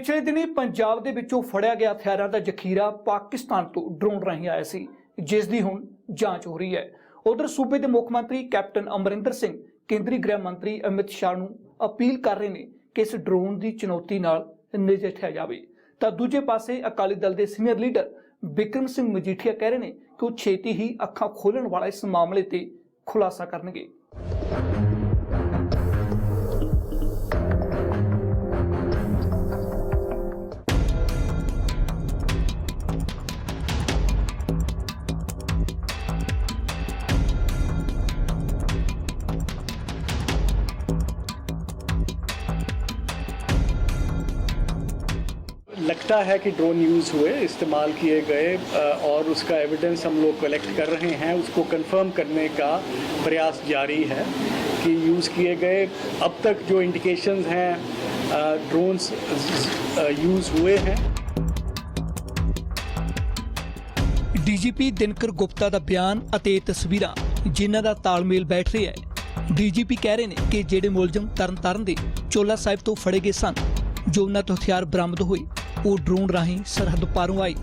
पिछले दिनी पंजाब दे विचों फड़िया गया हथियारां दा जखीरा पाकिस्तान तो ड्रोन राहीं आया सी, जिस दी हुण जांच हो रही है। उधर सूबे के मुख मंत्री कैप्टन अमरिंदर सिंह केंद्रीय गृह मंत्री अमित शाह नूं अपील कर रहे हैं कि इस ड्रोन की चुनौती नाल नजिठिया जाए। तो दूजे पासे अकाली दल के सीनियर लीडर बिक्रम सिंह मजीठिया कह रहे हैं कि वो छेती ही अखां खोलण वाला इस मामले ते खुलासा करनगे। लगता है कि ड्रोन यूज़ हुए, इस्तेमाल किए गए और उसका एविडेंस हम लोग कलेक्ट कर रहे हैं। उसको कंफर्म करने का प्रयास जारी है कि यूज़ किए गए। अब तक जो इंडिकेशंस हैं ड्रोन्स यूज़ हुए हैं। डीजीपी दिनकर गुप्ता का बयान ਅਤੇ तस्वीरां जिन्हां ਦਾ ਤਾਲਮੇਲ बैठ रही है। डीजीपी कह रहे हैं कि ਜਿਹੜੇ ਮੁਲਜ਼ਮ ਤਰਨਤਾਰਨ ਦੇ ਚੋਲਾ ਸਾਹਿਬ ਤੋਂ ਫੜੇ ਗਏ ਸਨ, जो उन्हां ਤੋਂ हथियार बरामद होए वो ड्रोन राही सरहद पारों आई।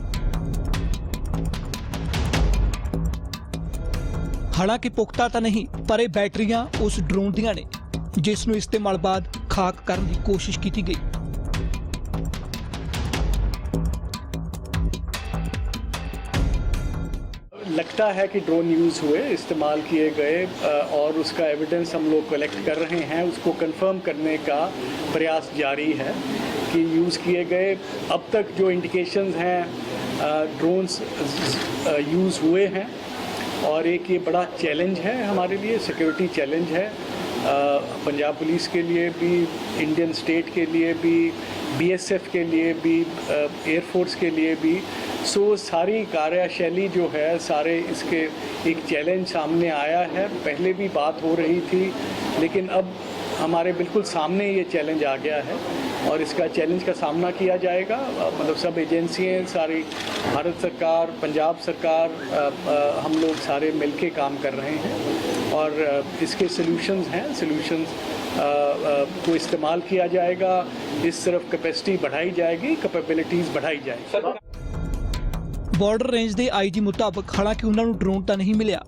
हालांकि पुख्ता तो नहीं, पर यह बैटरियां उस ड्रोन दियां ने जिस नूं इस्तेमाल बाद खाक करने की कोशिश की गई। लगता है कि ड्रोन यूज़ हुए, इस्तेमाल किए गए और उसका एविडेंस हम लोग कलेक्ट कर रहे हैं। उसको कंफर्म करने का प्रयास जारी है कि यूज़ किए गए। अब तक जो इंडिकेशंस हैं ड्रोन्स यूज़ हुए हैं और एक ये बड़ा चैलेंज है हमारे लिए, सिक्योरिटी चैलेंज है पंजाब पुलिस के लिए भी, इंडियन स्टेट के लिए भी, बीएसएफ के लिए भी, एयरफोर्स के लिए भी। सो सारी कार्यशैली जो है, सारे इसके एक चैलेंज सामने आया है। पहले भी बात हो रही थी, लेकिन अब हमारे बिल्कुल सामने ये चैलेंज आ गया है और इसका चैलेंज का सामना किया जाएगा। मतलब सब एजेंसियाँ, सारी भारत सरकार, पंजाब सरकार, हम लोग सारे मिलके काम कर रहे हैं और इसके सॉल्यूशंस हैं। सॉल्यूशंस को इस्तेमाल किया जाएगा। इस तरफ कैपेसिटी बढ़ाई जाएगी, कैपेबिलिटीज़ बढ़ाई जाएगी। बॉर्डर रेंज के आईजी मुताबिक हालांकि उन्होंने ड्रोन तो नहीं मिलिया,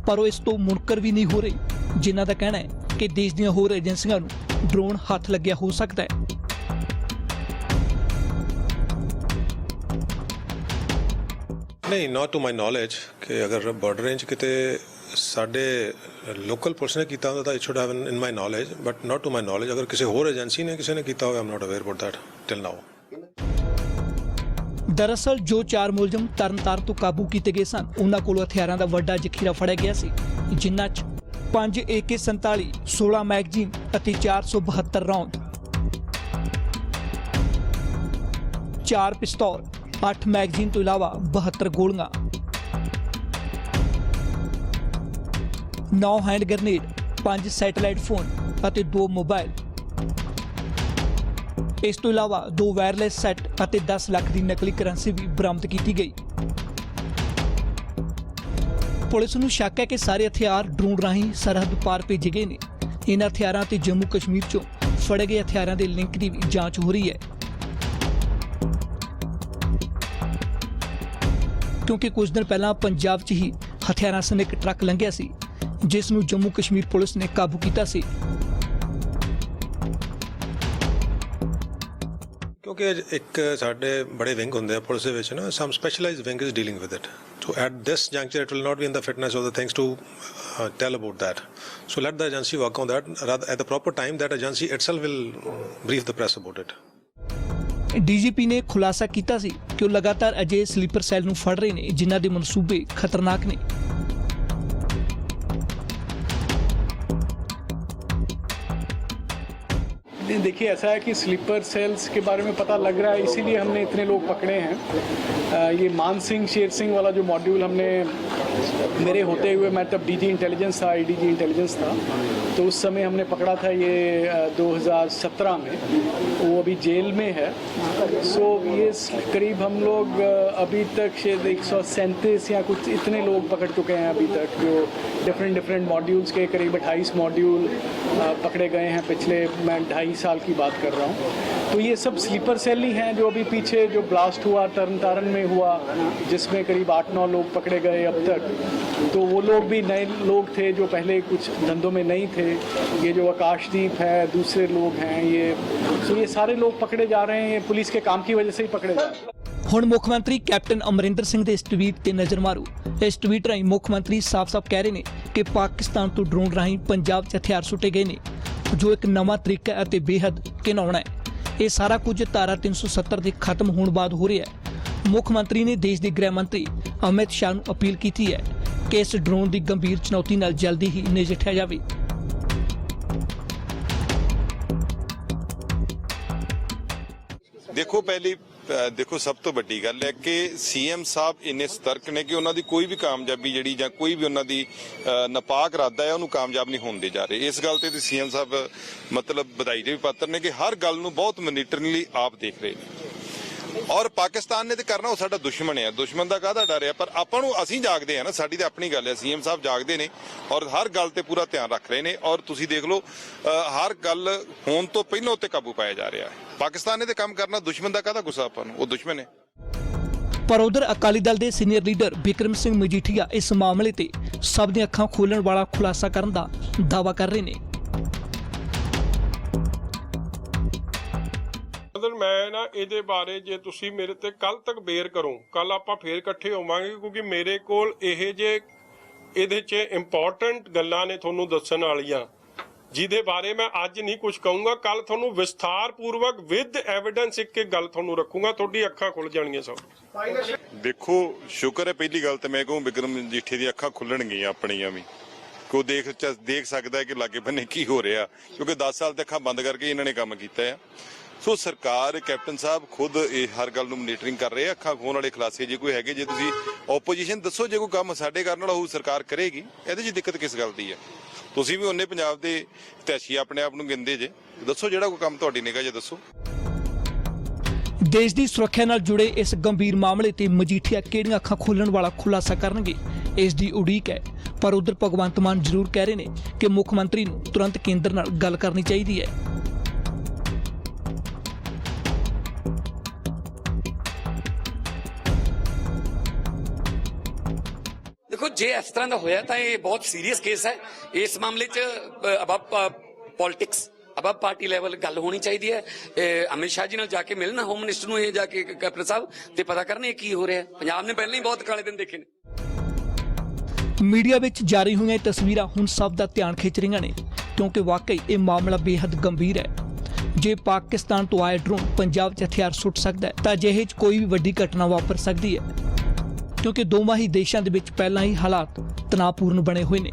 पर इस तो मुनकर भी नहीं हो रही, जिन्हों का कहना है कि देश दी होर एजेंसियों को ड्रोन हाथ लग्या हो सकता है। नहीं, नॉट टू माई नॉलेज कि अगर बॉर्डर रेंज किते साडे लोकल पुलिस ने किया होता it should have in my knowledge, but not to my knowledge. अगर किसी होर एजेंसी ने किसी ने किया हो, I am not aware about that till now. दरअसल जो 4 मुलजम तरनताਰਨ ਤੋਂ काबू किए गए सन, उन्हां कोलों हथियारां दा वड्डा जखीरा फड़िया गया सी, जिन्हां 'च 5 AK-47, 16 मैगजीन ਅਤੇ 472 रौंद, 4 पिस्तौल, 8 मैगजीन तो इलावा 72 गोलियां, 9 हैंड ग्रेनेड, 5 सैटेलाइट फोन ਅਤੇ 2 मोबाइल। इस तो इलावा 2 वायरलैस सैट ਅਤੇ 10 लाख की नकली करंसी भी बरामद की गई। पुलिस नूं शक है कि सारे हथियार ड्रोन राही सरहद पार भेजे गए ने। इन हथियारों ते जम्मू कश्मीर चों फड़े गए हथियारों के लिंक की भी जांच हो रही है, क्योंकि कुछ दिन पहला पंजाब च ही हथियारों सने एक ट्रक लंघिया सी, जिस नूं जम्मू कश्मीर पुलिस ने काबू किया सी। क्योंकि एक साढ़े बड़े विंग होंगे पुलिस के विच ना, some specialised wing is dealing with it. So at this juncture it will not be in the fitness of the things to tell about that. So let the agency work on that at the proper time. That agency itself will brief the press about it. DGP ने खुलासा किया सी कि वो लगातार अजे sleeper cell नूं फड़ रहे हैं, जिन्हां दे मनसूबे खतरनाक ने। देखिए, ऐसा है कि स्लीपर सेल्स के बारे में पता लग रहा है, इसीलिए हमने इतने लोग पकड़े हैं। ये मान सिंह शेर सिंह वाला जो मॉड्यूल हमने मेरे होते हुए मैं तब डीजी इंटेलिजेंस था, आईडीजी इंटेलिजेंस था, तो उस समय हमने पकड़ा था ये 2017 में। वो अभी जेल में है। सो ये करीब हम लोग अभी तक शायद 137 या कुछ इतने लोग पकड़ चुके हैं अभी तक, जो डिफरेंट मॉड्यूल्स के करीब 28 मॉड्यूल पकड़े गए हैं पिछले, मैं 2.5 साल की बात कर रहा हूँ। तो ये सब स्लीपर सेल ही हैं। जो अभी पीछे जो ब्लास्ट हुआ तरन तारण में हुआ, जिसमें करीब 8-9 लोग पकड़े गए अब तक, तो वो लोग भी नए लोग थे जो पहले कुछ धंधों में नहीं थे। ये जो आकाशदीप है, दूसरे लोग हैं, ये सारे लोग पकड़े जा रहे हैं। ये पुलिस के काम की वजह से ही पकड़े जा रहे हैं। ਹੁਣ ਮੁੱਖ ਮੰਤਰੀ ਕੈਪਟਨ ਅਮਰਿੰਦਰ ਸਿੰਘ ਦੇ ਇਸ ਟਵੀਟ ਤੇ ਨਜ਼ਰ ਮਾਰੋ। ਇਸ ਟਵੀਟ ਰਾਹੀਂ ਮੁੱਖ ਮੰਤਰੀ ਸਾਫ਼-ਸਾਫ਼ ਕਹਿ ਰਹੇ ਨੇ ਕਿ ਪਾਕਿਸਤਾਨ ਤੋਂ ਡਰੋਨ ਰਾਹੀਂ ਪੰਜਾਬ 'ਚ ਹਥਿਆਰ ਸੁੱਟੇ ਗਏ ਨੇ, ਜੋ ਇੱਕ ਨਵਾਂ ਤਰੀਕਾ ਹੈ ਅਤੇ ਬੇਹੱਦ ਘਿਨਾਉਣਾ ਹੈ। ਇਹ ਸਾਰਾ ਕੁਝ ਧਾਰਾ 370 ਦੇ ਖਤਮ ਹੋਣ ਬਾਅਦ ਹੋ ਰਿਹਾ ਹੈ। ਮੁੱਖ ਮੰਤਰੀ ਨੇ ਦੇਸ਼ ਦੇ ਗ੍ਰਹਿ ਮੰਤਰੀ ਅਮਿਤ ਸ਼ਾਹ ਨੂੰ ਅਪੀਲ ਕੀਤੀ ਹੈ ਕਿ ਇਸ ਡਰੋਨ ਦੀ ਗੰਭੀਰ ਚੁਣੌਤੀ ਨਾਲ ਜਲਦੀ ਹੀ ਨਜਿੱਠਿਆ ਜਾਵੇ। ਦੇਖੋ ਸਭ ਤੋਂ ਵੱਡੀ ਗੱਲ ਹੈ ਕਿ ਸੀਐਮ ਸਾਹਿਬ ਇੰਨੇ ਸਤਰਕ ਨੇ ਕਿ ਉਹਨਾਂ ਦੀ ਕੋਈ ਵੀ ਕਾਮਯਾਬੀ ਜਿਹੜੀ ਜਾਂ ਕੋਈ ਵੀ ਉਹਨਾਂ ਦੀ ਨਾਪਾਕ ਇਰਾਦਾ ਹੈ ਉਹਨੂੰ ਕਾਮਯਾਬ ਨਹੀਂ ਹੋਣ ਦੇ ਜਾ ਰਹੇ। ਇਸ ਗੱਲ ਤੇ ਸੀਐਮ ਸਾਹਿਬ ਮਤਲਬ ਵਧਾਈ ਦੇ ਵੀ ਪਾਤਰ ਨੇ ਕਿ ਹਰ ਗੱਲ ਨੂੰ ਬਹੁਤ ਮੋਨੀਟਰਿੰਗਲੀ ਆਪ ਦੇਖ ਰਹੇ ਨੇ। ਔਰ ਪਾਕਿਸਤਾਨ ਨੇ ਤੇ ਕਰਨਾ, ਉਹ ਸਾਡਾ ਦੁਸ਼ਮਣ ਹੈ, ਦੁਸ਼ਮਣ ਦਾ ਕਾਹਦਾ ਡਰ ਹੈ, ਪਰ ਆਪਾਂ ਨੂੰ ਅਸੀਂ ਜਾਗਦੇ ਆ ਨਾ, ਸਾਡੀ ਤਾਂ ਆਪਣੀ ਗੱਲ ਹੈ। ਸੀਐਮ ਸਾਹਿਬ ਜਾਗਦੇ ਨੇ ਔਰ ਹਰ ਗੱਲ ਤੇ ਪੂਰਾ ਧਿਆਨ ਰੱਖ ਰਹੇ ਨੇ। ਔਰ ਤੁਸੀਂ ਦੇਖ ਲਓ ਹਰ ਗੱਲ ਹੋਣ ਤੋਂ ਪਹਿਲਾਂ ਉੱਤੇ ਕਾਬੂ ਪਾਇਆ ਜਾ ਰਿਹਾ ਹੈ। ਪਾਕਿਸਤਾਨ ਨੇ ਤੇ ਕੰਮ ਕਰਨਾ, ਦੁਸ਼ਮਣ ਦਾ ਕਾਹਦਾ ਗੁੱਸਾ ਆਪਾਂ ਨੂੰ, ਉਹ ਦੁਸ਼ਮਣ ਹੈ। ਪਰ ਉਧਰ ਅਕਾਲੀ ਦਲ ਦੇ ਸੀਨੀਅਰ ਲੀਡਰ ਬਿਕਰਮ ਸਿੰਘ ਮਜੀਠੀਆ ਇਸ ਮਾਮਲੇ ਤੇ ਸਭ ਦੀਆਂ ਅੱਖਾਂ ਖੋਲਣ ਵਾਲਾ ਖੁਲਾਸਾ ਕਰਨ ਦਾ ਦਾਅਵਾ ਕਰ ਰਹੇ ਨੇ। ਮੈਂ ਨਾ ਇਹਦੇ ਬਾਰੇ ਜੇ ਤੁਸੀਂ ਮੇਰੇ ਤੇ ਕੱਲ ਤੱਕ ਬੇਰ ਕਰੋ, ਕੱਲ ਆਪਾਂ ਫੇਰ ਇਕੱਠੇ ਹੋਵਾਂਗੇ, ਕਿਉਂਕਿ ਮੇਰੇ ਕੋਲ ਇਹਦੇ 'ਚ ਇੰਪੋਰਟੈਂਟ ਗੱਲਾਂ ਨੇ ਤੁਹਾਨੂੰ ਦੱਸਣ ਵਾਲੀਆਂ, ਜਿਹਦੇ ਬਾਰੇ ਮੈਂ ਅੱਜ ਨਹੀਂ ਕੁਝ ਕਹੂੰਗਾ। ਕੱਲ ਤੁਹਾਨੂੰ ਵਿਸਥਾਰ ਪੂਰਵਕ ਵਿਦ ਐਵੀਡੈਂਸ ਇੱਕ ਗੱਲ ਤੁਹਾਨੂੰ ਰੱਖੂੰਗਾ, ਤੁਹਾਡੀ ਅੱਖਾਂ ਖੁੱਲ ਜਾਣਗੀਆਂ ਸਭ। ਦੇਖੋ ਸ਼ੁਕਰ ਹੈ, ਪਹਿਲੀ ਗੱਲ ਤੇ ਮੈਂ ਕਹੂੰ ਬਿਕਰਮ ਮਜੀਠੀਆ ਦੀਆਂ ਅੱਖਾਂ ਖੁੱਲਣਗੀਆਂ ਆਪਣੀਆਂ ਵੀ, ਕੋ ਦੇਖ ਸਕਦਾ ਹੈ ਕਿ ਲਾਗੇ ਬੰਨੇ ਕੀ ਹੋ ਰਿਹਾ, ਕਿਉਂਕਿ 10 ਸਾਲ ਤੇ ਅੱਖਾਂ ਬੰਦ ਕਰਕੇ ਇਹਨਾਂ ਨੇ ਕੰਮ ਕੀਤਾ ਹੈ। ਸੋ ਸਰਕਾਰ, ਕੈਪਟਨ ਸਾਹਿਬ ਖੁਦ ਇਹ ਹਰ ਗੱਲ ਨੂੰ ਮੋਨੀਟਰਿੰਗ ਕਰ ਰਹੇ ਆ। ਅੱਖਾਂ ਖੋਣ ਵਾਲੇ ਖੁਲਾਸੇ ਜੇ ਕੋਈ ਹੈਗੇ, ਜੇ ਤੁਸੀਂ ਓਪੋਜੀਸ਼ਨ ਦੱਸੋ, ਜੇ ਕੋਈ ਕੰਮ ਸਾਡੇ ਕਰਨ ਵਾਲਾ ਹੋਊ ਸਰਕਾਰ ਕਰੇਗੀ, ਇਹਦੇ 'ਚ ਦਿੱਕਤ ਕਿਸ ਗੱਲ ਦੀ ਹੈ? ਤੁਸੀਂ ਵੀ ਉਹਨੇ ਪੰਜਾਬ ਦੇ ਹਿਤੈਸ਼ੀ ਆਪਣੇ ਆਪ ਨੂੰ ਗਿਣਦੇ ਜੇ, ਦੱਸੋ ਜਿਹੜਾ ਕੋਈ ਕੰਮ ਤੁਹਾਡੀ ਨਿਗਾਹ 'ਚ ਦੱਸੋ। ਦੇਸ਼ ਦੀ ਸੁਰੱਖਿਆ ਨਾਲ ਜੁੜੇ ਇਸ ਗੰਭੀਰ ਮਾਮਲੇ ਤੇ ਮਜੀਠੀਆ ਕਿਹੜੀਆਂ ਅੱਖਾਂ ਖੋਲਣ ਵਾਲਾ ਖੁਲਾਸਾ ਕਰਨਗੇ, ਇਸ ਦੀ ਉਡੀਕ ਹੈ। ਪਰ ਉਧਰ ਭਗਵੰਤ ਮਾਨ ਜ਼ਰੂਰ ਕਹਿ ਰਹੇ ਨੇ ਕਿ ਮੁੱਖ ਮੰਤਰੀ ਨੂੰ ਤੁਰੰਤ ਕੇਂਦਰ ਨਾਲ ਗੱਲ ਕਰਨੀ ਚਾਹੀਦੀ ਹੈ। देखो जे इस तरह का होया तो ये बहुत सीरीयस केस है। इस मामले च अब पॉलिटिक्स अब पार्टी लैवल गल होनी चाहिए है। अमित शाह जी ने जाके मिलना, होम मिनिस्टर ने जाके कैप्टन साहब ते पता करने की हो रहा है। पंजाब ने पहले ही बहुत काले दिन देखे ने। ਮੀਡੀਆ ਵਿੱਚ ਜਾਰੀ ਹੋਈਆਂ ਇਹ ਤਸਵੀਰਾਂ ਹੁਣ ਸਭ ਦਾ ਧਿਆਨ ਖਿੱਚ ਰਹੀਆਂ ਨੇ, ਕਿਉਂਕਿ ਵਾਕਈ ਇਹ ਮਾਮਲਾ ਬੇहद ਗੰਭੀਰ ਹੈ। ਜੇ ਪਾਕਿਸਤਾਨ ਤੋਂ ਆਏ ਡਰੋਨ ਪੰਜਾਬ 'ਚ ਹਥਿਆਰ ਸੁੱਟ ਸਕਦਾ ਹੈ ਤਾਂ ਅਜਿਹੇ 'ਚ ਕੋਈ ਵੀ ਵੱਡੀ ਘਟਨਾ ਵਾਪਰ ਸਕਦੀ ਹੈ, ਕਿਉਂਕਿ ਦੋਵਾਂ ਹੀ ਦੇਸ਼ਾਂ ਦੇ ਵਿੱਚ ਪਹਿਲਾਂ ਹੀ ਹਾਲਾਤ ਤਣਾਅਪੂਰਨ ਬਣੇ ਹੋਏ ਨੇ।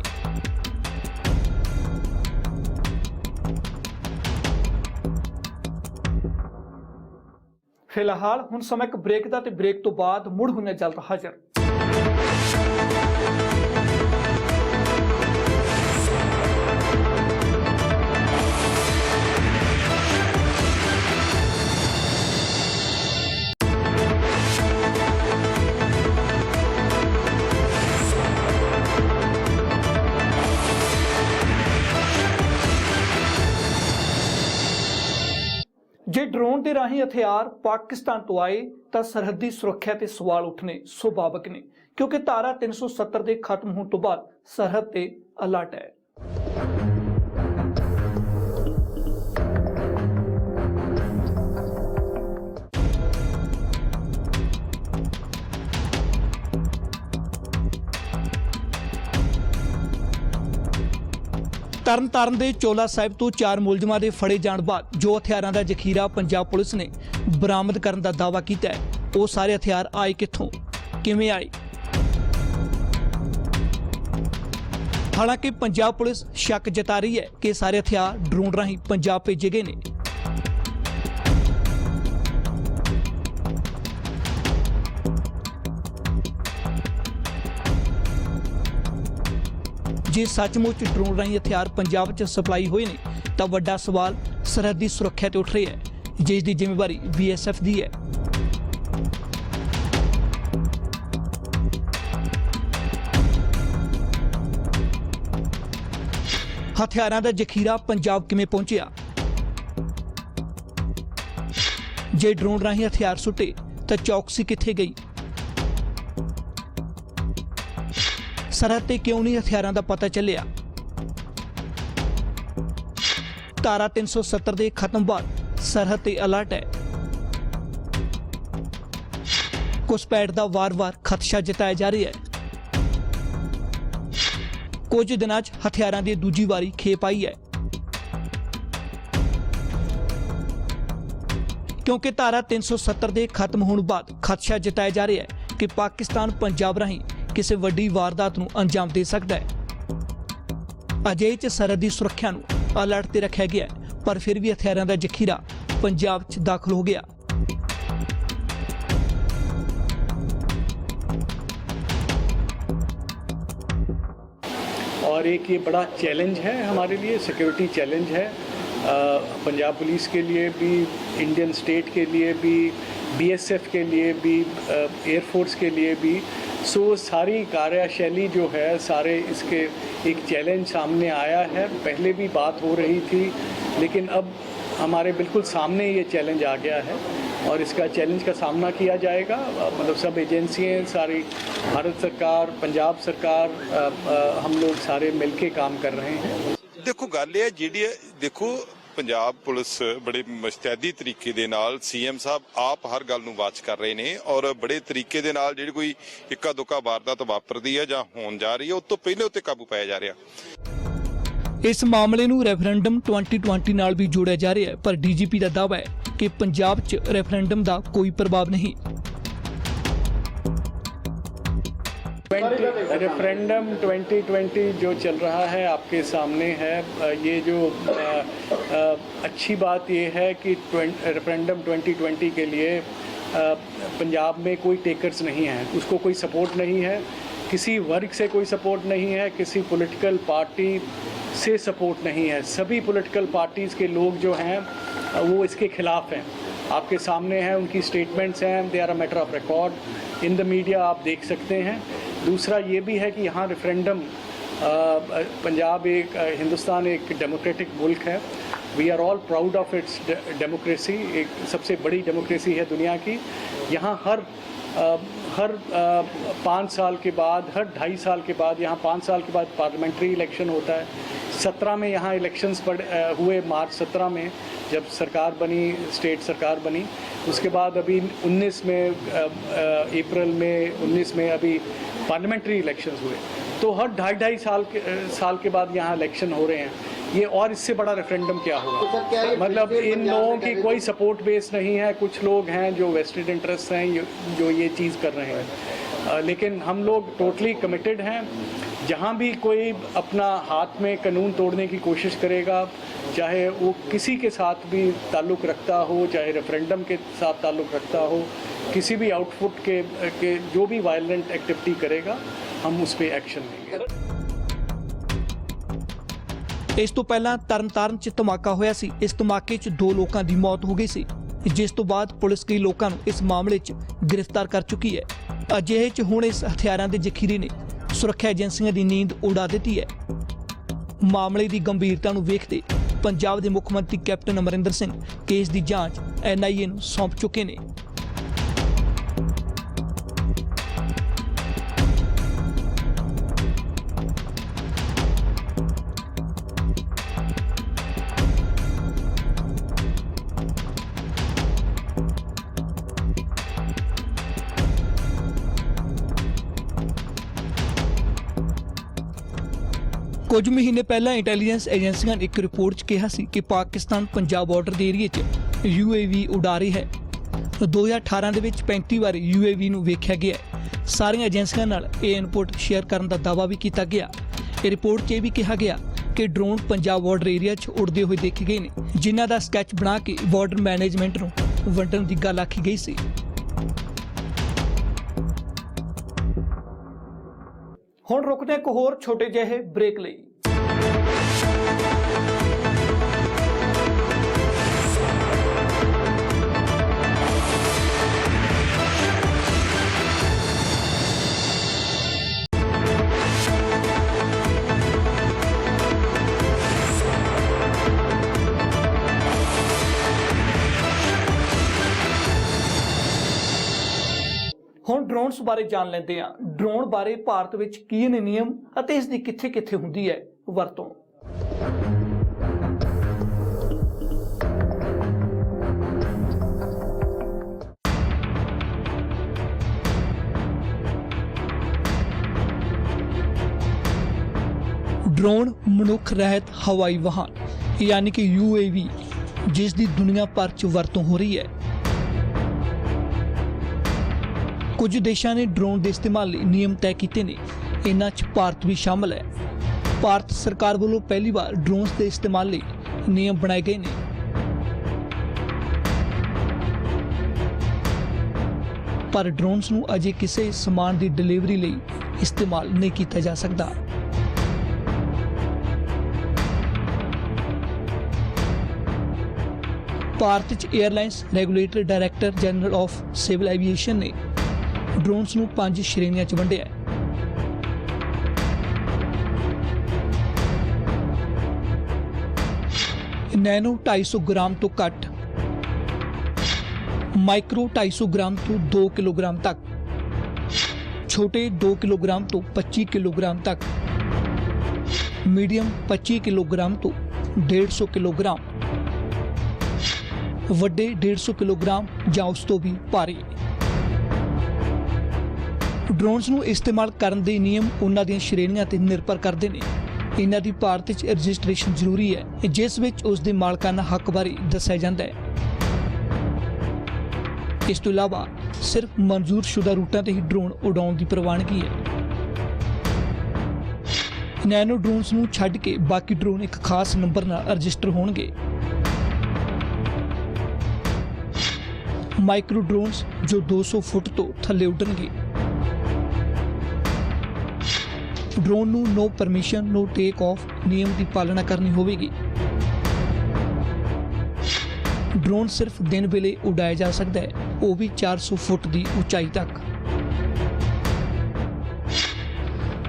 ਫਿਲਹਾਲ ਹੁਣ ਸਮਾਂ ਇੱਕ ਬ੍ਰੇਕ ਦਾ, ਤੇ ਬ੍ਰੇਕ ਤੋਂ ਬਾਅਦ ਮੁੜ ਹੁੰਨੇ ਜਲਦ ਹਾਜ਼ਰ। ਜੇ ਡਰੋਨ ਦੇ ਰਾਹੀਂ ਹਥਿਆਰ ਪਾਕਿਸਤਾਨ ਤੋਂ ਆਏ ਤਾਂ ਸਰਹੱਦੀ ਸੁਰੱਖਿਆ ਤੇ ਸਵਾਲ ਉੱਠਣੇ ਸੁਭਾਵਿਕ ਨੇ, ਕਿਉਂਕਿ ਧਾਰਾ 370 ਦੇ ਖਤਮ ਹੋਣ ਤੋਂ ਬਾਅਦ ਸਰਹੱਦ ਤੇ ਅਲਰਟ ਹੈ। ਤਰਨਤਾਰਨ ਦੇ ਚੋਲਾ ਸਾਹਿਬ ਤੋਂ 4 ਮੁਲਜ਼ਮਾਂ ਦੇ ਫੜੇ ਜਾਣ ਬਾਅਦ ਜੋ ਹਥਿਆਰਾਂ ਦਾ ਜ਼ਖੀਰਾ ਪੰਜਾਬ ਪੁਲਿਸ ਨੇ ਬਰਾਮਦ ਕਰਨ ਦਾ ਦਾਅਵਾ ਕੀਤਾ ਹੈ, ਉਹ ਸਾਰੇ ਹਥਿਆਰ ਆਏ ਕਿੱਥੋਂ, ਕਿਵੇਂ ਆਏ? ਹਾਲਾਂਕਿ ਪੰਜਾਬ ਪੁਲਿਸ ਸ਼ੱਕ ਜਤਾ ਰਹੀ ਹੈ ਕਿ ਸਾਰੇ ਹਥਿਆਰ ਡਰੋਨ ਰਾਹੀਂ ਪੰਜਾਬ ਭੇਜੇ ਗਏ ਨੇ। ਜੇ ਸੱਚਮੁੱਚ ਡਰੋਨ ਰਾਹੀਂ ਹਥਿਆਰ ਪੰਜਾਬ 'ਚ ਸਪਲਾਈ ਹੋਏ ਨੇ ਤਾਂ ਵੱਡਾ ਸਵਾਲ ਸਰਹੱਦੀ ਸੁਰੱਖਿਆ ਤੇ ਉੱਠ ਰਿਹਾ ਹੈ, ਜਿਸ ਦੀ ਜ਼ਿੰਮੇਵਾਰੀ BSF ਦੀ ਹੈ। ਹਥਿਆਰਾਂ ਦਾ ਜ਼ਖੀਰਾ ਪੰਜਾਬ ਕਿਵੇਂ ਪਹੁੰਚਿਆ? ਜੇ ਡਰੋਨ ਰਾਹੀਂ ਹਥਿਆਰ ਸੁੱਟੇ ਤਾਂ ਚੌਕਸੀ ਕਿੱਥੇ ਗਈ? ਸਰਹੱਦ ਤੇ ਕਿਉਂ ਨਹੀਂ ਹਥਿਆਰਾਂ ਦਾ ਪਤਾ ਚੱਲਿਆ? ਧਾਰਾ 370 ਦੇ ਖਤਮ ਬਾਅਦ ਸਰਹੱਦ ਤੇ ਅਲਰਟ ਹੈ। ਘੁਸਪੈਠ ਦਾ ਵਾਰ-ਵਾਰ ਖਦਸ਼ਾ ਜਤਾਇਆ ਜਾ ਰਿਹਾ ਹੈ। ਕੁਝ ਦਿਨਾਂ 'ਚ ਹਥਿਆਰਾਂ ਦੀ ਦੂਜੀ ਵਾਰੀ ਖੇਪ ਆਈ ਹੈ, ਕਿਉਂਕਿ ਧਾਰਾ 370 ਦੇ ਖਤਮ ਹੋਣ ਬਾਅਦ ਖਦਸ਼ਾ ਜਤਾਇਆ ਜਾ ਰਿਹਾ ਹੈ ਕਿ ਪਾਕਿਸਤਾਨ ਪੰਜਾਬ ਰਾਹੀਂ ਕਿਸੇ ਵੱਡੀ ਵਾਰਦਾਤ ਨੂੰ ਅੰਜਾਮ ਦੇ ਸਕਦਾ ਹੈ। ਅਜਿਹੇ 'ਚ ਸਰਹੱਦੀ ਸੁਰੱਖਿਆ ਨੂੰ ਅਲਰਟ ਤੇ ਰੱਖਿਆ ਗਿਆ, ਪਰ ਫਿਰ ਵੀ ਹਥਿਆਰਾਂ ਦਾ ਜ਼ਖੀਰਾ ਪੰਜਾਬ 'ਚ ਦਾਖਲ ਹੋ ਗਿਆ। और एक ये बड़ा चैलेंज है हमारे लिए, सिक्योरिटी चैलेंज है पंजाब पुलिस के लिए भी, इंडियन स्टेट के लिए भी, BSF के लिए भी, एयरफोर्स के लिए भी। सो सारी कार्यशैली जो है, सारे इसके एक चैलेंज सामने आया है। पहले भी बात हो रही थी, लेकिन अब हमारे बिल्कुल सामने ये चैलेंज आ गया है और इसका चैलेंज का सामना किया जाएगा। मतलब सब एजेंसियाँ, सारी भारत सरकार, पंजाब सरकार, हम लोग सारे मिलके काम कर रहे हैं। ਦੇਖੋ ਗੱਲ ਇਹ ਹੈ ਜਿਹੜੀ ਦੇਖੋ ਪੰਜਾਬ ਪੁਲਿਸ ਬੜੇ ਮੁਸਤੈਦੀ ਤਰੀਕੇ ਦੇ ਨਾਲ CM ਸਾਹਿਬ ਆਪ ਹਰ ਗੱਲ ਨੂੰ ਵਾਚ ਕਰ ਰਹੇ ਨੇ ਔਰ ਬੜੇ ਤਰੀਕੇ ਦੇ ਨਾਲ ਜਿਹੜੀ ਕੋਈ ਇੱਕਾ ਦੁੱਕਾ ਵਾਰਦਾਤ ਵਾਪਰਦੀ ਹੈ ਜਾਂ ਹੋਣ ਜਾ ਰਹੀ ਹੈ, ਉਸ ਤੋਂ ਪਹਿਲੇ ਉੱਤੇ ਕਾਬੂ ਪਾਇਆ ਜਾ ਰਿਹਾ। ਇਸ ਮਾਮਲੇ ਨੂੰ ਰੈਫਰੈਂਡਮ 2020 ਨਾਲ ਵੀ ਜੋੜਿਆ ਜਾ ਰਿਹਾ ਹੈ, ਪਰ DGP ਦਾ ਦਾਅਵਾ ਹੈ ਕਿ ਪੰਜਾਬ 'ਚ ਰੈਫਰੈਂਡਮ ਦਾ ਕੋਈ ਪ੍ਰਭਾਵ ਨਹੀਂ। रेफरेंडम 2020 जो चल रहा है आपके सामने है, ये जो अच्छी बात ये है कि रेफरेंडम 2020 के लिए पंजाब में कोई टेकर्स नहीं है, उसको कोई सपोर्ट नहीं है, किसी वर्ग से कोई सपोर्ट नहीं है, किसी पॉलिटिकल पार्टी से सपोर्ट नहीं है। सभी पॉलिटिकल पार्टीज़ के लोग जो हैं वो इसके खिलाफ हैं, आपके सामने हैं, उनकी स्टेटमेंट्स हैं, they are a matter of record in the media, आप देख सकते हैं। दूसरा ये भी है कि यहाँ रेफरेंडम, पंजाब एक हिंदुस्तान एक डेमोक्रेटिक मुल्क है, we are all proud of its democracy, एक सबसे बड़ी डेमोक्रेसी है दुनिया की। यहाँ हर 5 साल के बाद, हर 2.5 साल के बाद, यहाँ 5 साल के बाद पार्लियामेंट्री इलेक्शन होता है। 17 में यहाँ इलेक्शंस हुए, मार्च 17 में जब सरकार बनी, स्टेट सरकार बनी। उसके बाद अभी 19 में अप्रैल में 19 में अभी पार्लियामेंट्री इलेक्शंस हुए। तो हर 2.5 साल के बाद यहाँ इलेक्शन हो रहे हैं। ये और इससे बड़ा रेफरेंडम क्या होगा? मतलब इन लोगों की कोई सपोर्ट बेस नहीं है, कुछ लोग हैं जो वेस्टेड इंटरेस्ट हैं जो ये चीज़ कर रहे हैं, लेकिन हम लोग टोटली कमिटेड हैं। जहाँ भी कोई अपना हाथ में कानून तोड़ने की कोशिश करेगा, चाहे वो किसी के साथ भी ताल्लुक़ रखता हो, चाहे रेफरेंडम के साथ ताल्लुक़ रखता हो, किसी भी आउटपुट के जो भी वायलेंट एक्टिविटी करेगा, हम उस पर एक्शन लेंगे। ਇਸ ਤੋਂ ਪਹਿਲਾਂ ਤਰਨਤਾਰਨ 'ਚ ਧਮਾਕਾ ਹੋਇਆ ਸੀ। ਇਸ ਧਮਾਕੇ 'ਚ 2 ਲੋਕਾਂ ਦੀ ਮੌਤ ਹੋ ਗਈ ਸੀ, ਜਿਸ ਤੋਂ ਬਾਅਦ ਪੁਲਿਸ ਕਈ ਲੋਕਾਂ ਨੂੰ ਇਸ ਮਾਮਲੇ 'ਚ ਗ੍ਰਿਫਤਾਰ ਕਰ ਚੁੱਕੀ ਹੈ। ਅਜਿਹੇ 'ਚ ਹੁਣ ਇਸ ਹਥਿਆਰਾਂ ਦੇ ਜ਼ਖੀਰੇ ਨੇ ਸੁਰੱਖਿਆ ਏਜੰਸੀਆਂ ਦੀ ਨੀਂਦ ਉਡਾ ਦਿੱਤੀ ਹੈ। ਮਾਮਲੇ ਦੀ ਗੰਭੀਰਤਾ ਨੂੰ ਵੇਖਦੇ ਪੰਜਾਬ ਦੇ ਮੁੱਖ ਮੰਤਰੀ ਕੈਪਟਨ ਅਮਰਿੰਦਰ ਸਿੰਘ ਕੇਸ ਦੀ ਜਾਂਚ NIA ਨੂੰ ਸੌਂਪ ਚੁੱਕੇ ਨੇ। ਕੁਝ ਮਹੀਨੇ ਪਹਿਲਾਂ ਇੰਟੈਲੀਜੈਂਸ ਏਜੰਸੀਆਂ ਨੇ ਇੱਕ ਰਿਪੋਰਟ 'ਚ ਕਿਹਾ ਸੀ ਕਿ ਪਾਕਿਸਤਾਨ ਪੰਜਾਬ ਬਾਰਡਰ ਦੇ ਏਰੀਏ 'ਚ UAV ਉਡਾ ਰਹੀ ਹੈ। 2018 ਦੇ ਵਿੱਚ 35 ਵਾਰ UAV ਨੂੰ ਵੇਖਿਆ ਗਿਆ। ਸਾਰੀਆਂ ਏਜੰਸੀਆਂ ਨਾਲ ਇਹ ਇਨਪੁਟ ਸ਼ੇਅਰ ਕਰਨ ਦਾ ਦਾਅਵਾ ਵੀ ਕੀਤਾ ਗਿਆ। ਇਹ ਰਿਪੋਰਟ 'ਚ ਇਹ ਵੀ ਕਿਹਾ ਗਿਆ ਕਿ ਡਰੋਨ ਪੰਜਾਬ ਬਾਰਡਰ ਏਰੀਆ 'ਚ ਉੜਦੇ ਹੋਏ ਦੇਖੇ ਗਏ ਨੇ, ਜਿਨ੍ਹਾਂ ਦਾ ਸਕੈਚ ਬਣਾ ਕੇ ਬਾਰਡਰ ਮੈਨੇਜਮੈਂਟ ਨੂੰ ਵੰਡਣ ਦੀ ਗੱਲ ਆਖੀ ਗਈ ਸੀ। ਹੁਣ ਰੁਕਦੇ ਹਾਂ ਇੱਕ ਹੋਰ ਛੋਟੇ ਜਿਹੇ ਬ੍ਰੇਕ ਲਈ। ਹੁਣ ਡਰੋਨਸ ਬਾਰੇ ਜਾਣ ਲੈਂਦੇ ਹਾਂ। ਡਰੋਨ ਬਾਰੇ ਭਾਰਤ ਵਿੱਚ ਕੀ ਨੇ ਨਿਯਮ ਅਤੇ ਇਸ ਦੀ ਕਿੱਥੇ-ਕਿੱਥੇ ਹੁੰਦੀ ਹੈ ਵਰਤੋਂ। ਡਰੋਨ ਮਨੁੱਖ ਰਹਿਤ ਹਵਾਈ ਵਾਹਨ ਯਾਨੀ ਕਿ UAV ਜਿਸ ਦੀ ਦੁਨੀਆ ਭਰ 'ਚ ਵਰਤੋਂ ਹੋ ਰਹੀ ਹੈ। ਕੁਝ ਦੇਸ਼ਾਂ ਨੇ ਡਰੋਨ ਦੇ ਇਸਤੇਮਾਲ ਲਈ ਨਿਯਮ ਤੈਅ ਕੀਤੇ ਨੇ, ਇਨ੍ਹਾਂ 'ਚ ਭਾਰਤ ਵੀ ਸ਼ਾਮਲ ਹੈ। ਭਾਰਤ ਸਰਕਾਰ ਵੱਲੋਂ ਪਹਿਲੀ ਵਾਰ ਡਰੋਨਸ ਦੇ ਇਸਤੇਮਾਲ ਲਈ ਨਿਯਮ ਬਣਾਏ ਗਏ ਨੇ। ਪਰ ਡਰੋਨਸ ਨੂੰ ਅਜੇ ਕਿਸੇ ਸਮਾਨ ਦੀ ਡਿਲੀਵਰੀ ਲਈ ਇਸਤੇਮਾਲ ਨਹੀਂ ਕੀਤਾ ਜਾ ਸਕਦਾ। ਭਾਰਤ 'ਚ airlines regulatory director general of civil aviation ਨੇ ਡਰੋਨਸ ਨੂੰ 5 ਸ਼੍ਰੇਣੀਆਂ 'ਚ ਵੰਡਿਆ ਹੈ। ਨੈਨੋ 250 ਗ੍ਰਾਮ ਤੋਂ ਘੱਟ, ਮਾਈਕਰੋ 250 ਗ੍ਰਾਮ ਤੋਂ 2 ਕਿਲੋਗ੍ਰਾਮ ਤੱਕ, ਛੋਟੇ 2 ਕਿਲੋਗ੍ਰਾਮ ਤੋਂ 25 ਕਿਲੋਗ੍ਰਾਮ ਤੱਕ, ਮੀਡੀਅਮ 25 ਕਿਲੋਗ੍ਰਾਮ ਤੋਂ 150 ਕਿਲੋਗ੍ਰਾਮ, ਵੱਡੇ 150 ਕਿਲੋਗ੍ਰਾਮ ਜਾਂ ਉਸ ਤੋਂ ਵੀ ਭਾਰੀ। ਡਰੋਨਸ ਨੂੰ ਇਸਤੇਮਾਲ ਕਰਨ ਦੇ ਨਿਯਮ ਉਹਨਾਂ ਦੀਆਂ ਸ਼੍ਰੇਣੀਆਂ ਤੇ ਨਿਰਭਰ ਕਰਦੇ ਨੇ। ਇਹਨਾਂ ਦੀ ਭਾਰਤ ਵਿੱਚ ਰਜਿਸਟ੍ਰੇਸ਼ਨ ਜ਼ਰੂਰੀ ਹੈ, ਜਿਸ ਵਿੱਚ ਉਸ ਦੇ ਮਾਲਕਾਨਾ ਹੱਕ ਬਾਰੇ ਦੱਸਿਆ ਜਾਂਦਾ ਹੈ। ਇਸ ਤੋਂ ਇਲਾਵਾ ਸਿਰਫ ਮਨਜ਼ੂਰਸ਼ੁਦਾ ਰੂਟਾਂ ਤੇ ਹੀ ਡਰੋਨ ਉਡਾਉਣ ਦੀ ਪ੍ਰਵਾਨਗੀ ਹੈ। ਨੈਨੋ ਡਰੋਨਸ ਨੂੰ ਛੱਡ ਕੇ ਬਾਕੀ ਡਰੋਨ ਇੱਕ ਖਾਸ ਨੰਬਰ ਨਾਲ ਰਜਿਸਟਰ ਹੋਣਗੇ। ਮਾਈਕਰੋ ਡਰੋਨਸ ਜੋ 200 ਫੁੱਟ ਤੋਂ ਥੱਲੇ ਉੱਡਣਗੇ। ਡਰੋਨ ਨੂੰ ਨੋ ਪਰਮਿਸ਼ਨ ਨੋ ਟੇਕ ਆਫ ਨਿਯਮ ਦੀ ਪਾਲਣਾ ਕਰਨੀ ਹੋਵੇਗੀ। ਡਰੋਨ ਸਿਰਫ ਦਿਨ ਵੇਲੇ ਉਡਾਇਆ ਜਾ ਸਕਦਾ ਹੈ, ਉਹ ਵੀ 400 ਫੁੱਟ ਦੀ ਉਚਾਈ ਤੱਕ।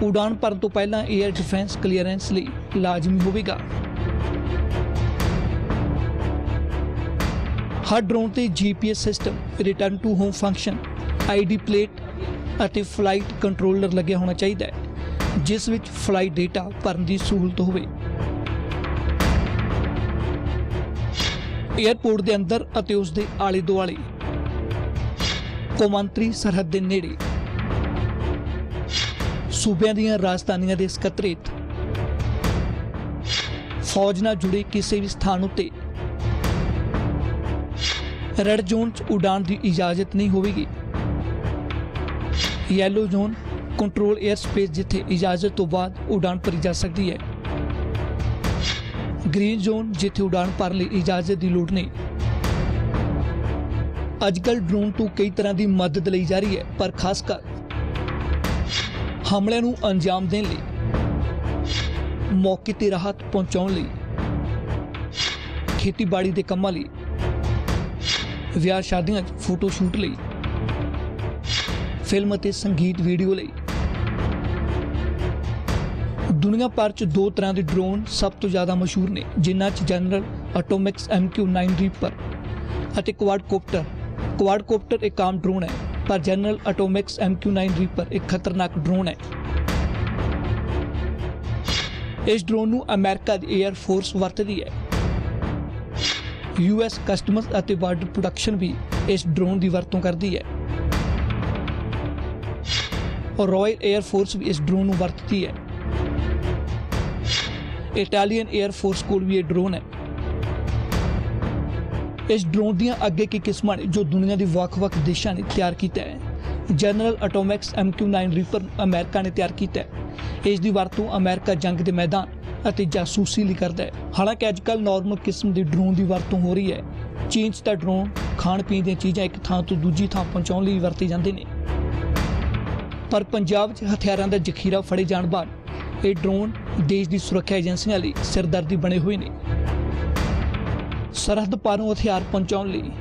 ਉਡਾਨ ਭਰਨ ਤੋਂ ਪਹਿਲਾਂ 에ਅਰ ਡਿਫੈਂਸ ਕਲੀਅਰੈਂਸ ਲਈ ਲਾਜ਼ਮੀ ਹੋਵੇਗਾ। ਹਰ ਡਰੋਨ ਤੇ GPS system, return to home function, ID plate ਅਤੇ ਫਲਾਈਟ ਕੰਟਰੋਲਰ ਲੱਗਿਆ ਹੋਣਾ ਚਾਹੀਦਾ ਹੈ, ਜਿਸ ਵਿੱਚ ਫਲਾਈਟ ਡੇਟਾ ਭਰਨ ਦੀ ਸਹੂਲਤ ਹੋਵੇ। ਏਅਰਪੋਰਟ ਦੇ ਅੰਦਰ ਅਤੇ ਉਸ ਦੇ ਆਲੇ ਦੁਆਲੇ, ਕੌਮਾਂਤਰੀ ਸਰਹੱਦ ਦੇ ਨੇੜੇ, ਸੂਬਿਆਂ ਦੀਆਂ ਰਾਜਧਾਨੀਆਂ ਦੇ ਸਕੱਤਰੇਤ, ਫੌਜ ਨਾਲ ਜੁੜੇ ਕਿਸੇ ਵੀ ਸਥਾਨ ਉੱਤੇ ਰੈੱਡ ਜ਼ੋਨ 'ਚ ਉਡਾਣ ਦੀ ਇਜਾਜ਼ਤ ਨਹੀਂ ਹੋਵੇਗੀ। Yellow zone control air space ਜਿੱਥੇ ਇਜਾਜ਼ਤ ਤੋਂ ਬਾਅਦ ਉਡਾਨ ਭਰੀ ਜਾ ਸਕਦੀ ਹੈ। ਗ੍ਰੀਨ ਜ਼ੋਨ ਜਿੱਥੇ ਉਡਾਨ ਭਰਨ ਲਈ ਇਜਾਜ਼ਤ ਦੀ ਲੋੜ ਨਹੀਂ। ਅੱਜਕੱਲ ਡਰੋਨ ਤੋਂ ਕਈ ਤਰ੍ਹਾਂ ਦੀ ਮਦਦ ਲਈ ਜਾ ਰਹੀ ਹੈ, ਪਰ ਖਾਸ ਕਰ ਹਮਲਿਆਂ ਨੂੰ ਅੰਜਾਮ ਦੇਣ ਲਈ, ਮੌਕੇ ਤੇ ਰਾਹਤ ਪਹੁੰਚਾਉਣ ਲਈ, ਖੇਤੀਬਾੜੀ ਦੇ ਕੰਮਾਂ ਲਈ, ਵਿਆਹ ਸ਼ਾਦੀਆਂ 'ਚ ਫੋਟੋ ਸ਼ੂਟ ਲਈ, ਫਿਲਮ ਅਤੇ ਸੰਗੀਤ ਵੀਡੀਓ ਲਈ। ਦੁਨੀਆ ਭਰ 'ਚ 2 ਤਰ੍ਹਾਂ ਦੇ ਡਰੋਨ ਸਭ ਤੋਂ ਜ਼ਿਆਦਾ ਮਸ਼ਹੂਰ ਨੇ, ਜਿਨ੍ਹਾਂ 'ਚ ਜਨਰਲ ਐਟੋਮਿਕਸ MQ-9 ਰੀਪਰ ਅਤੇ ਕੁਆਡਕੋਪਟਰ। ਕੁਆਡਕੋਪਟਰ ਇੱਕ ਆਮ ਡਰੋਨ ਹੈ, ਪਰ ਜਨਰਲ ਐਟੋਮਿਕਸ MQ-9 ਰੀਪਰ ਇੱਕ ਖਤਰਨਾਕ ਡਰੋਨ ਹੈ। ਇਸ ਡਰੋਨ ਨੂੰ ਅਮਰੀਕਾ ਦੀ 에ਅਰ ਫੋਰਸ ਵਰਤਦੀ ਹੈ। US ਕਸਟਮਸ ਅਤੇ ਬਾਰਡਰ ਪ੍ਰੋਟੈਕਸ਼ਨ ਵੀ ਇਸ ਡਰੋਨ ਦੀ ਵਰਤੋਂ ਕਰਦੀ ਹੈ, ਔਰ ਰਾਇਲ 에ਅਰ ਫੋਰਸ ਵੀ ਇਸ ਡਰੋਨ ਨੂੰ ਵਰਤਦੀ ਹੈ। ਇਟਾਲੀਅਨ 에ਅਰ ਫੋਰਸ ਕੋਲ ਵੀ ਇਹ ਡਰੋਨ ਹੈ। ਇਸ ਡਰੋਨ ਦੀਆਂ ਅੱਗੇ ਕੀ ਕਿਸਮਾਂ ਨੇ ਜੋ ਦੁਨੀਆ ਦੇ ਵੱਖ-ਵੱਖ ਦੇਸ਼ਾਂ ਨੇ ਤਿਆਰ ਕੀਤਾ ਹੈ। ਜਨਰਲ ਐਟੋਮਿਕਸ MQ-9 ਰੀਪਰ ਅਮਰੀਕਾ ਨੇ ਤਿਆਰ ਕੀਤਾ ਹੈ। ਇਸ ਦੀ ਵਰਤੋਂ ਅਮਰੀਕਾ ਜੰਗ ਦੇ ਮੈਦਾਨ ਅਤੇ ਜਾਸੂਸੀ ਲਈ ਕਰਦਾ ਹੈ। ਹਾਲਾਂਕਿ ਅੱਜਕੱਲ ਨਾਰਮਲ ਕਿਸਮ ਦੇ ਡਰੋਨ ਦੀ ਵਰਤੋਂ ਹੋ ਰਹੀ ਹੈ। ਚੀਨ 'ਚ ਤਾਂ ਡਰੋਨ ਖਾਣ ਪੀਣ ਦੀਆਂ ਚੀਜ਼ਾਂ ਇੱਕ ਥਾਂ ਤੋਂ ਦੂਜੀ ਥਾਂ ਪਹੁੰਚਾਉਣ ਲਈ ਵਰਤੇ ਜਾਂਦੇ ਨੇ। ਪਰ ਪੰਜਾਬ 'ਚ ਹਥਿਆਰਾਂ ਦਾ ਜ਼ਖੀਰਾ ਫੜੇ ਜਾਣ ਬਾਅਦ ਇਹ ਡਰੋਨ ਦੇਸ਼ ਦੀ ਸੁਰੱਖਿਆ ਏਜੰਸੀਆਂ ਲਈ ਸਿਰਦਰਦੀ ਬਣੇ ਹੋਏ ਨੇ। ਸਰਹੱਦ ਪਾਰੋਂ ਹਥਿਆਰ ਪਹੁੰਚਾਉਣ ਲਈ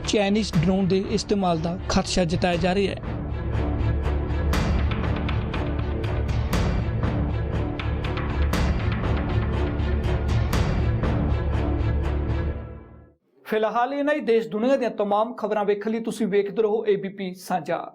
ਚਾਈਨੀਜ਼ ਡਰੋਨ ਦੇ ਇਸਤੇਮਾਲ ਦਾ ਖਦਸ਼ਾ ਜਤਾਇਆ ਜਾ ਰਿਹਾ ਹੈ। ਫਿਲਹਾਲ ਇਹਨਾਂ ਹੀ ਦੇਸ਼ ਦੁਨੀਆ ਦੀਆਂ तमाम ਖਬਰਾਂ ਵੇਖਣ ਲਈ ਤੁਸੀਂ ਵੇਖਦੇ ਰਹੋ ABP ਸਾਂਝਾ।